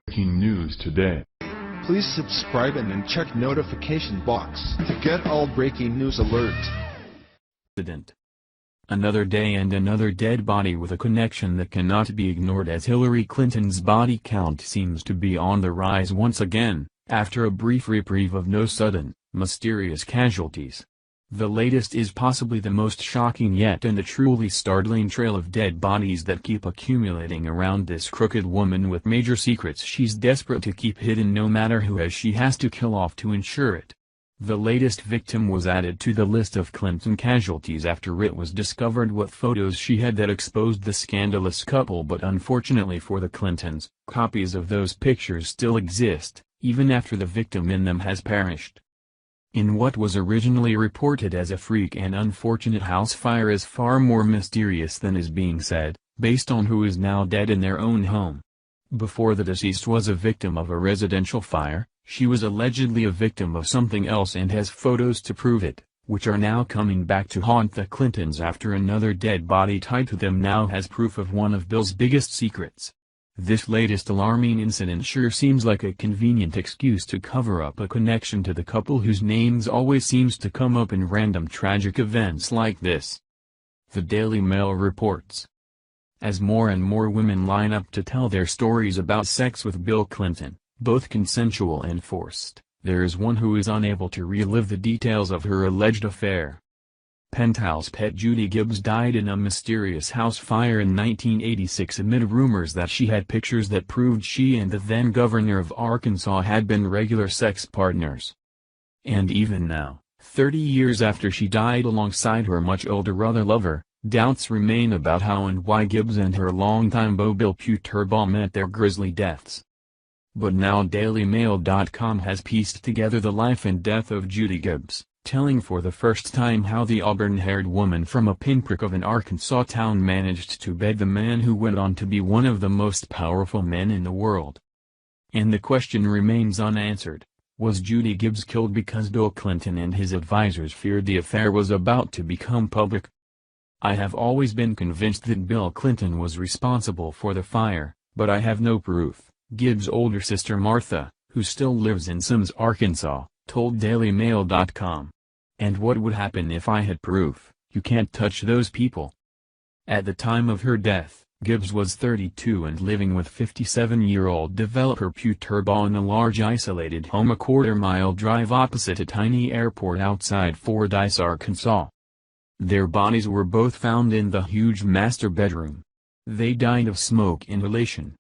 Breaking news today. Please subscribe and then check notification box to get all breaking news alerts. Another day and another dead body with a connection that cannot be ignored, as Hillary Clinton's body count seems to be on the rise once again, after a brief reprieve of no sudden, mysterious casualties. The latest is possibly the most shocking yet, and a truly startling trail of dead bodies that keep accumulating around this crooked woman with major secrets she's desperate to keep hidden, no matter who she has to kill off to ensure it. The latest victim was added to the list of Clinton casualties after it was discovered what photos she had that exposed the scandalous couple, but unfortunately for the Clintons, copies of those pictures still exist, even after the victim in them has perished. In what was originally reported as a freak and unfortunate house fire is far more mysterious than is being said, based on who is now dead in their own home. Before the deceased was a victim of a residential fire, she was allegedly a victim of something else and has photos to prove it, which are now coming back to haunt the Clintons after another dead body tied to them now has proof of one of Bill's biggest secrets. This latest alarming incident sure seems like a convenient excuse to cover up a connection to the couple whose names always seems to come up in random tragic events like this. The Daily Mail reports. As more and more women line up to tell their stories about sex with Bill Clinton, both consensual and forced, there is one who is unable to relive the details of her alleged affair. Penthouse pet Judy Gibbs died in a mysterious house fire in 1986 amid rumors that she had pictures that proved she and the then governor of Arkansas had been regular sex partners. And even now, 30 years after she died alongside her much older other lover, doubts remain about how and why Gibbs and her longtime beau Bill Puterbaugh met their grisly deaths. But now DailyMail.com has pieced together the life and death of Judy Gibbs, telling for the first time how the auburn-haired woman from a pinprick of an Arkansas town managed to bed the man who went on to be one of the most powerful men in the world. And the question remains unanswered: was Judy Gibbs killed because Bill Clinton and his advisors feared the affair was about to become public? I have always been convinced that Bill Clinton was responsible for the fire, but I have no proof, Gibbs' older sister Martha, who still lives in Sims, Arkansas, told DailyMail.com. And what would happen if I had proof? You can't touch those people. At the time of her death, Gibbs was 32 and living with 57-year-old developer Puterbaugh in a large isolated home a quarter-mile drive opposite a tiny airport outside Fordyce, Arkansas. Their bodies were both found in the huge master bedroom. They died of smoke inhalation.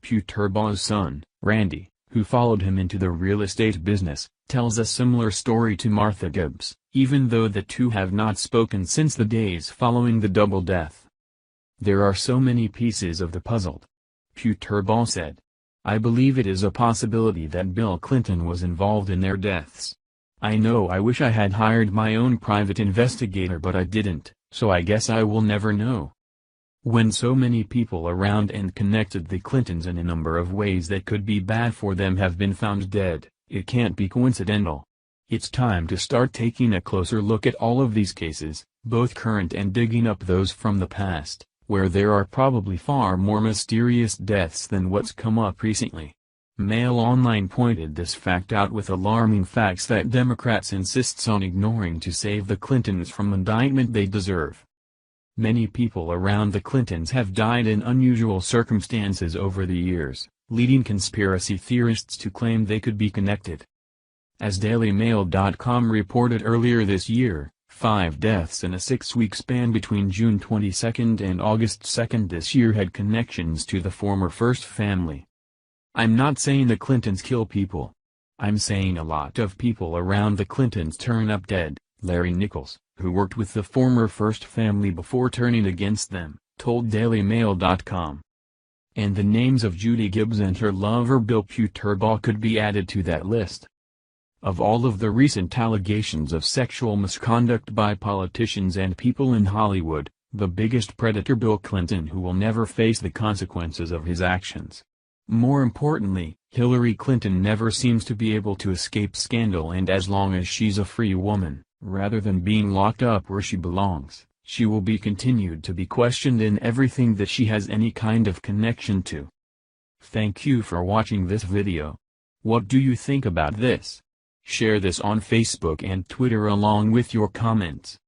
Puterbaugh's son, Randy, who followed him into the real estate business, tells a similar story to Martha Gibbs, even though the two have not spoken since the days following the double death. There are so many pieces of the puzzle. Puterbaugh said. I believe it is a possibility that Bill Clinton was involved in their deaths. I know I wish I had hired my own private investigator, but I didn't, so I guess I will never know. When so many people around and connected the Clintons in a number of ways that could be bad for them have been found dead, it can't be coincidental. It's time to start taking a closer look at all of these cases, both current and digging up those from the past, where there are probably far more mysterious deaths than what's come up recently. Mail Online pointed this fact out with alarming facts that Democrats insists on ignoring to save the Clintons from indictment they deserve. Many people around the Clintons have died in unusual circumstances over the years, leading conspiracy theorists to claim they could be connected. As DailyMail.com reported earlier this year, 5 deaths in a 6-week span between June 22 and August 2 this year had connections to the former First Family. I'm not saying the Clintons kill people. I'm saying a lot of people around the Clintons turn up dead, Larry Nichols, who worked with the former First Family before turning against them, told DailyMail.com. And the names of Judy Gibbs and her lover Bill Puterbaugh could be added to that list. Of all of the recent allegations of sexual misconduct by politicians and people in Hollywood, the biggest predator Bill Clinton, who will never face the consequences of his actions. More importantly, Hillary Clinton never seems to be able to escape scandal, and as long as she's a free woman, rather than being locked up where she belongs, she will be continued to be questioned in everything that she has any kind of connection to. Thank you for watching this video. What do you think about this? Share this on Facebook and Twitter along with your comments.